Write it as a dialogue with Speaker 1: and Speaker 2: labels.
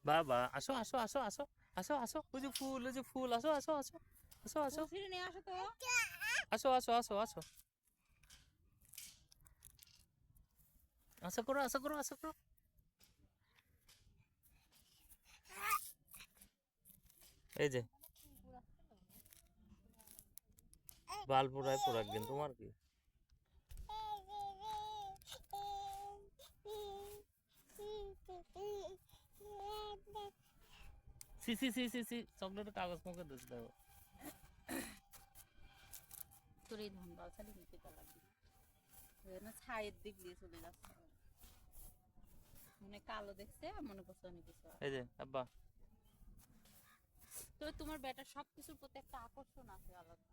Speaker 1: বাবা আসো আসো আসো আসো আসো আসো ওই যে ফুল আসো আসো আসো আসো আসো
Speaker 2: ফিরে নিয়ে আসো তো।
Speaker 1: আসো আসো আসো আসো আশা করো আশা করো আশা করো এই যে বাল পুরাই পুরাক দিন তোমার কি সি সি সি সি সি চকলেটের কাগজ মুখে দিতে দেবো
Speaker 2: তোর এই ধান বালছালি নিতে লাগবে না, ছায়ের দিক দিয়ে চলে যাচ্ছে মনে কালো দেখছে মনে করছে অনেক কিছু
Speaker 1: এই যে আব্বা
Speaker 2: তো তোমার বেটার সবকিছুর প্রতি একটা আকর্ষণ আছে আলাদা।